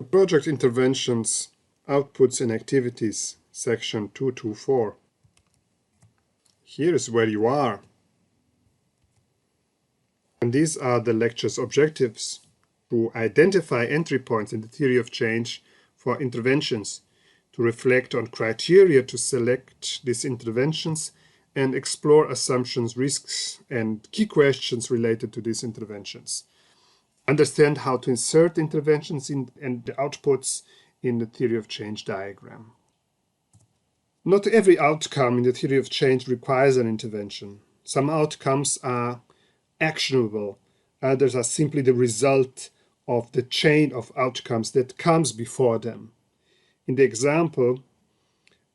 Project Interventions, Outputs and Activities, Section 224. Here is where you are. And these are the lecture's objectives: to identify entry points in the theory of change for interventions, to reflect on criteria to select these interventions, and explore assumptions, risks, and key questions related to these interventions. Understand how to insert interventions and the outputs in the theory of change diagram. Not every outcome in the theory of change requires an intervention. Some outcomes are actionable, others are simply the result of the chain of outcomes that comes before them. In the example,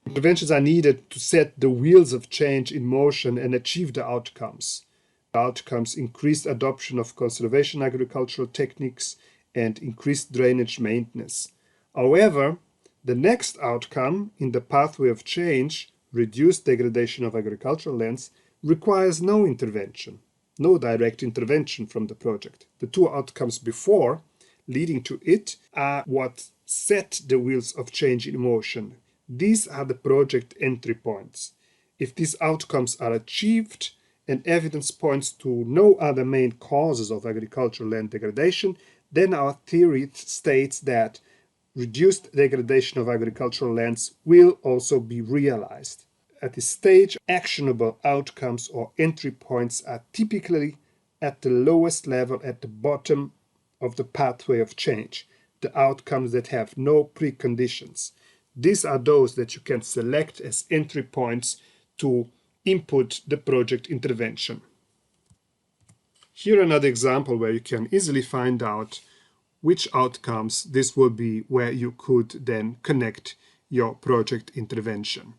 interventions are needed to set the wheels of change in motion and achieve the outcomes. The outcomes: increased adoption of conservation agricultural techniques and increased drainage maintenance. However, the next outcome in the pathway of change, reduced degradation of agricultural lands, requires no intervention, no direct intervention from the project. The two outcomes before, leading to it, are what set the wheels of change in motion. These are the project entry points. If these outcomes are achieved, and evidence points to no other main causes of agricultural land degradation, then our theory states that reduced degradation of agricultural lands will also be realized. At this stage, actionable outcomes or entry points are typically at the lowest level, at the bottom of the pathway of change, the outcomes that have no preconditions. These are those that you can select as entry points to input the project intervention. Here another example where you can easily find out which outcomes this will be, where you could then connect your project intervention.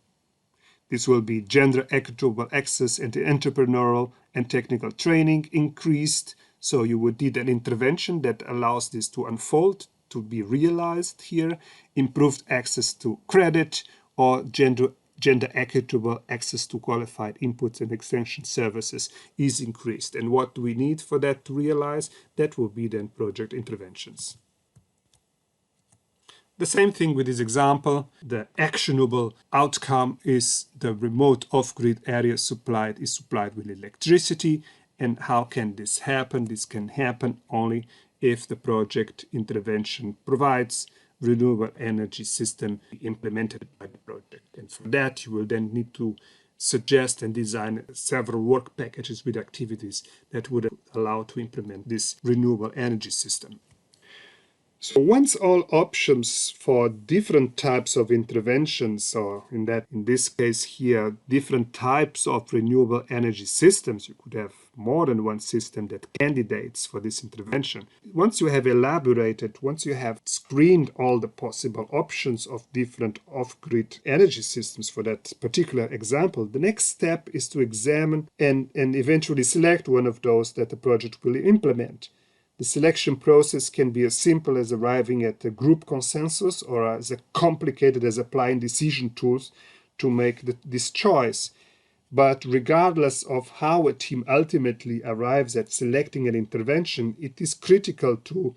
This will be gender equitable access and entrepreneurial and technical training increased, so you would need an intervention that allows this to unfold, to be realized here. Improved access to credit or gender equitable access to qualified inputs and extension services is increased. And what do we need for that to realize? That will be then project interventions. The same thing with this example. The actionable outcome is the remote off-grid area is supplied with electricity. And how can this happen? This can happen only if the project intervention provides renewable energy system implemented by the project. And for that, you will then need to suggest and design several work packages with activities that would allow to implement this renewable energy system. So once all options for different types of interventions, or in this case here, different types of renewable energy systems, you could have more than one system that candidates for this intervention. Once you have elaborated, once you have screened all the possible options of different off-grid energy systems for that particular example, the next step is to examine and eventually select one of those that the project will implement. The selection process can be as simple as arriving at a group consensus or as complicated as applying decision tools to make this choice. But regardless of how a team ultimately arrives at selecting an intervention, it is critical to,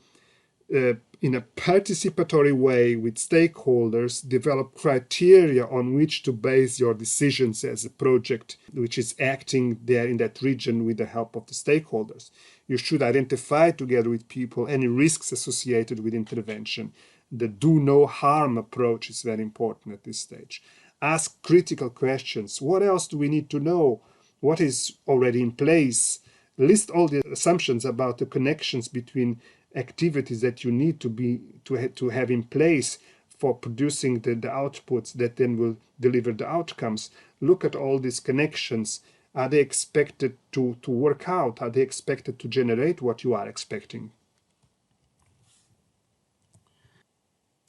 in a participatory way with stakeholders, develop criteria on which to base your decisions as a project which is acting there in that region with the help of the stakeholders. You should identify together with people any risks associated with intervention. The do no harm approach is very important at this stage. Ask critical questions. What else do we need to know? What is already in place? List all the assumptions about the connections between activities that you need to have in place for producing the outputs that then will deliver the outcomes. Look at all these connections. Are they expected to work out? Are they expected to generate what you are expecting?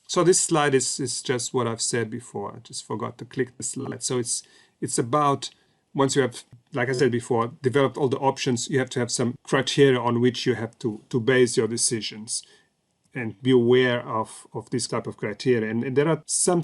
So this slide is just what I've said before. I just forgot to click the slide. So it's about, once you have, like I said before, developed all the options, you have to have some criteria on which you have to base your decisions and be aware of this type of criteria. And there are some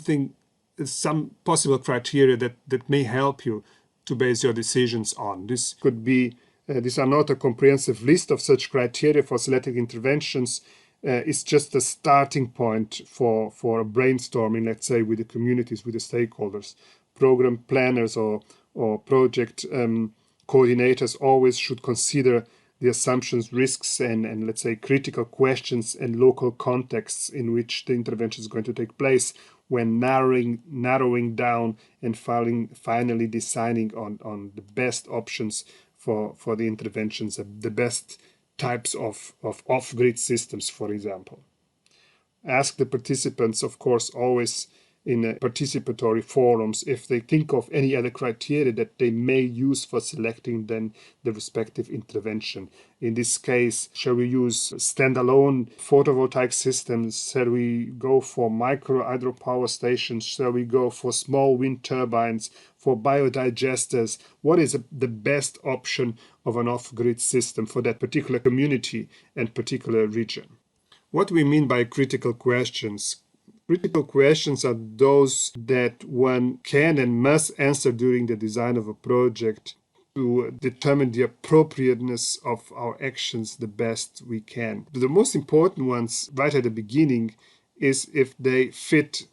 possible criteria that may help you to base your decisions on. This could be, these are not a comprehensive list of such criteria for selecting interventions. is just a starting point for a brainstorming, let's say, with the communities, with the stakeholders. Program planners or project coordinators always should consider the assumptions, risks, and let's say critical questions and local contexts in which the intervention is going to take place when narrowing down and finally deciding on the best options for the interventions, the best types of off-grid systems, for example. Ask the participants, of course, always in participatory forums if they think of any other criteria that they may use for selecting then the respective intervention. In this case, shall we use standalone photovoltaic systems? Shall we go for micro hydropower stations? Shall we go for small wind turbines, for biodigesters? What is the best option of an off-grid system for that particular community and particular region? What we mean by critical questions? Critical questions are those that one can and must answer during the design of a project to determine the appropriateness of our actions the best we can. The most important ones right at the beginning is if they fit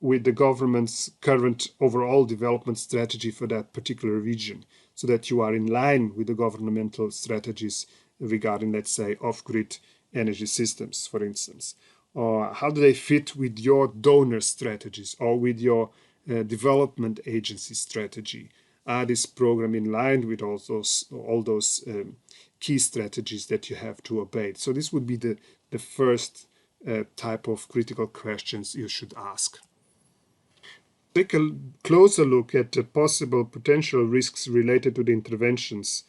with the government's current overall development strategy for that particular region, so that you are in line with the governmental strategies regarding, let's say, off-grid energy systems, for instance. Or how do they fit with your donor strategies or with your development agency strategy? Are this program in line with all those key strategies that you have to obey? So this would be the first type of critical questions you should ask. Take a closer look at the possible potential risks related to the interventions.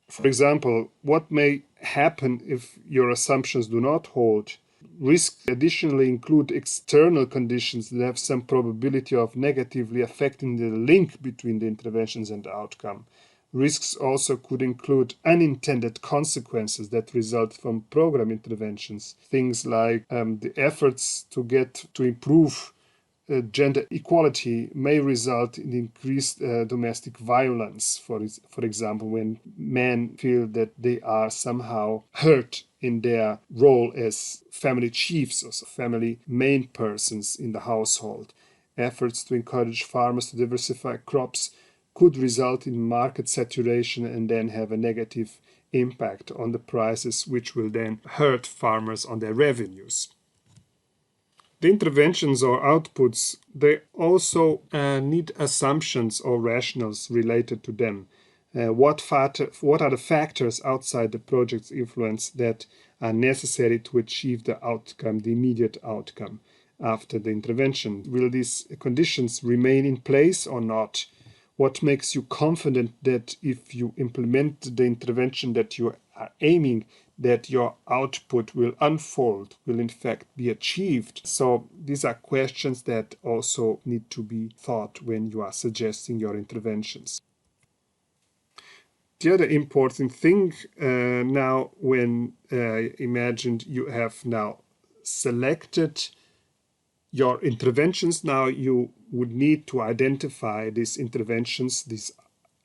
For example, what may happen if your assumptions do not hold? Risks additionally include external conditions that have some probability of negatively affecting the link between the interventions and the outcome. Risks also could include unintended consequences that result from program interventions. Things like the efforts to improve gender equality may result in increased domestic violence, for example, when men feel that they are somehow hurt in their role as family chiefs or family main persons in the household. Efforts to encourage farmers to diversify crops could result in market saturation and then have a negative impact on the prices, which will then hurt farmers on their revenues. The interventions or outputs, they also need assumptions or rationales related to them. What are the factors outside the project's influence that are necessary to achieve the outcome, the immediate outcome after the intervention? Will these conditions remain in place or not? What makes you confident that if you implement the intervention that you are aiming, that your output will unfold, will in fact be achieved? So these are questions that also need to be thought when you are suggesting your interventions. The other important thing now, when imagined you have now selected your interventions, now you would need to identify these interventions, these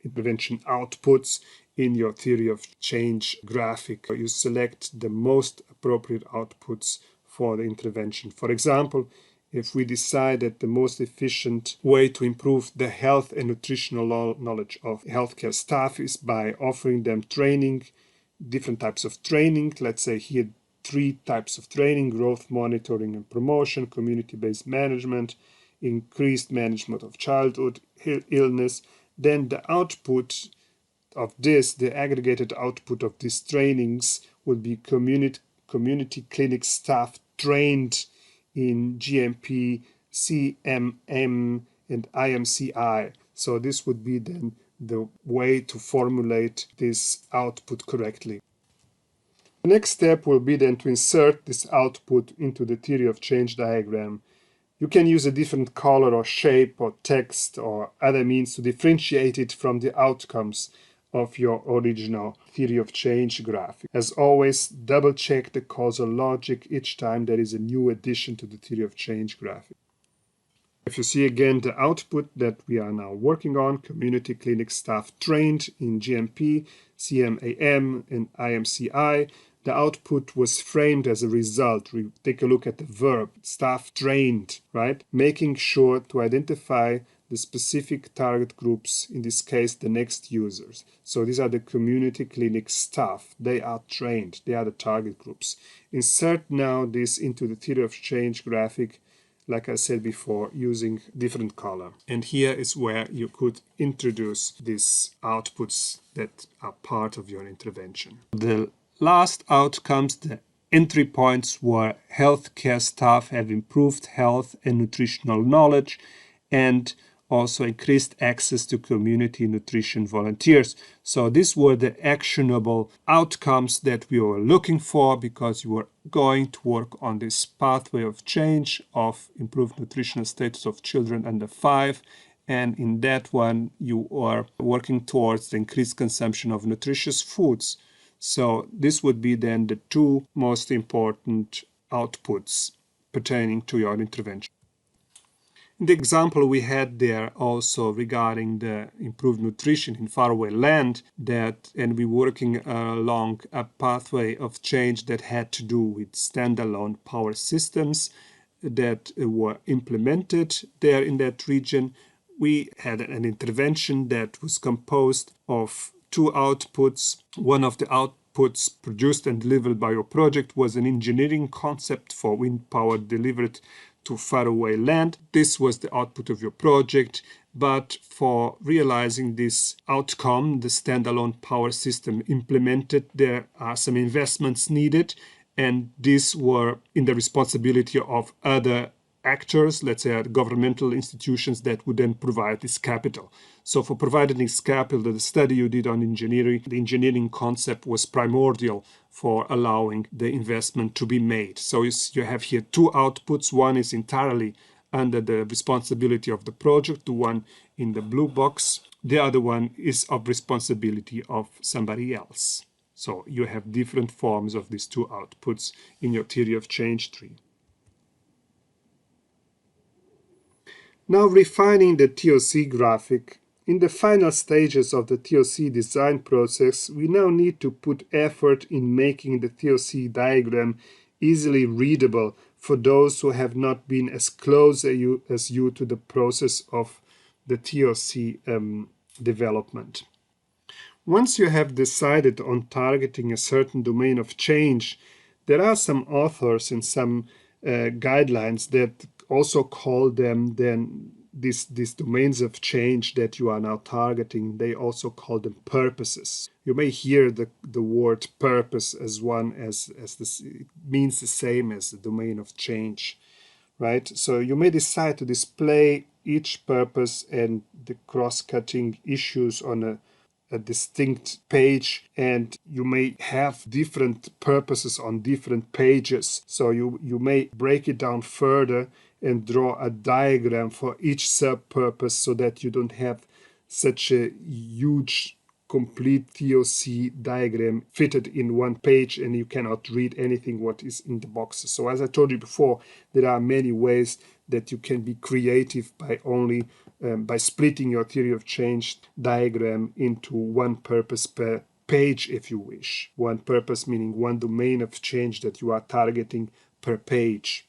intervention outputs in your theory of change graphic. You select the most appropriate outputs for the intervention. For example, if we decide that the most efficient way to improve the health and nutritional knowledge of healthcare staff is by offering them training, different types of training, let's say here 3 types of training: growth monitoring and promotion, community-based management, increased management of childhood illness, then the output of this, the aggregated output of these trainings, would be community clinic staff trained in GMP, CMM, and IMCI. So this would be then the way to formulate this output correctly. The next step will be then to insert this output into the theory of change diagram. You can use a different color or shape or text or other means to differentiate it from the outcomes of your original theory of change graphic. As always, double check the causal logic each time there is a new addition to the theory of change graphic. If you see again the output that we are now working on, community clinic staff trained in GMP, CMAM, and IMCI, the output was framed as a result. We take a look at the verb, staff trained, right? Making sure to identify the specific target groups, in this case, the next users. So these are the community clinic staff. They are trained. They are the target groups. Insert now this into the theory of change graphic, like I said before, using different color. And here is where you could introduce these outputs that are part of your intervention. The last outcomes, the entry points, were healthcare staff have improved health and nutritional knowledge and also increased access to community nutrition volunteers. So these were the actionable outcomes that we were looking for, because you were going to work on this pathway of change of improved nutritional status of children under 5. And in that one, you are working towards the increased consumption of nutritious foods. So this would be then the two most important outputs pertaining to your intervention. In the example we had there also regarding the improved nutrition in faraway land, and we working along a pathway of change that had to do with standalone power systems that were implemented there in that region. We had an intervention that was composed of two outputs. One of the outputs produced and delivered by your project was an engineering concept for wind power delivered to faraway land. This was the output of your project, but for realizing this outcome, the standalone power system implemented, there are some investments needed, and these were in the responsibility of other actors, let's say governmental institutions, that would then provide this capital. So for providing this capital, the study you did on engineering, the engineering concept was primordial for allowing the investment to be made. So you have here two outputs. One is entirely under the responsibility of the project, the one in the blue box. The other one is of responsibility of somebody else. So you have different forms of these two outputs in your theory of change tree. Now refining the TOC graphic. In the final stages of the TOC design process, we now need to put effort in making the TOC diagram easily readable for those who have not been as close as you to the process of the TOC development. Once you have decided on targeting a certain domain of change, there are some authors and some guidelines that also call them then these domains of change that you are now targeting. They also call them purposes. You may hear the word purpose as one as this, it means the same as the domain of change, right? So you may decide to display each purpose and the cross-cutting issues on a distinct page, and you may have different purposes on different pages. So you may break it down further and draw a diagram for each sub-purpose so that you don't have such a huge complete TOC diagram fitted in one page and you cannot read anything what is in the boxes. So as I told you before, there are many ways that you can be creative by splitting your theory of change diagram into one purpose per page if you wish. One purpose meaning one domain of change that you are targeting per page.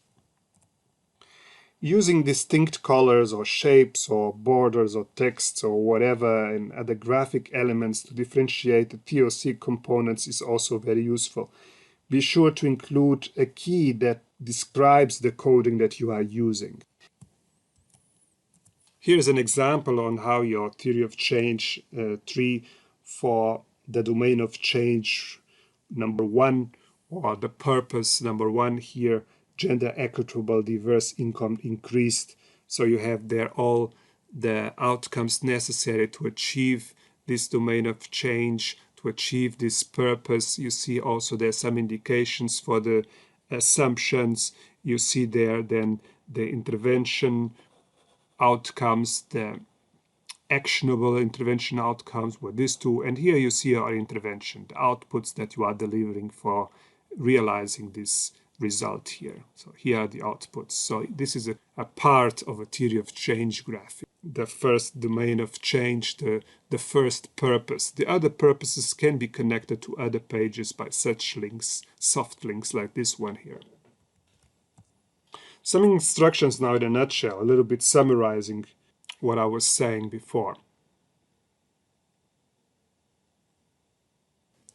Using distinct colors or shapes or borders or texts or whatever and other graphic elements to differentiate the TOC components is also very useful. Be sure to include a key that describes the coding that you are using. Here's an example on how your theory of change tree for the domain of change number 1, or the purpose number 1 here, gender equitable diverse income increased. So you have there all the outcomes necessary to achieve this domain of change, to achieve this purpose. You see also there's some indications for the assumptions. You see there then the intervention outcomes, the actionable intervention outcomes were these two, and here you see our intervention, the outputs that you are delivering for realizing this result here. So here are the outputs. So this is a part of a theory of change graphic. the first domain of change, the first purpose. The other purposes can be connected to other pages by such links, soft links like this one here. Some instructions now in a nutshell, a little bit summarizing what I was saying before.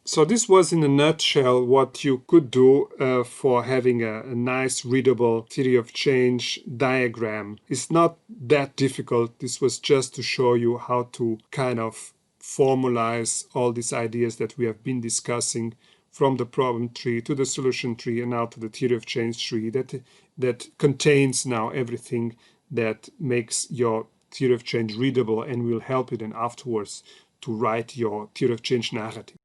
So this was in a nutshell what you could do for having a nice readable theory of change diagram. It's not that difficult. This was just to show you how to kind of formalize all these ideas that we have been discussing, from the problem tree to the solution tree and now to the theory of change tree that contains now everything that makes your theory of change readable and will help you then afterwards to write your theory of change narrative.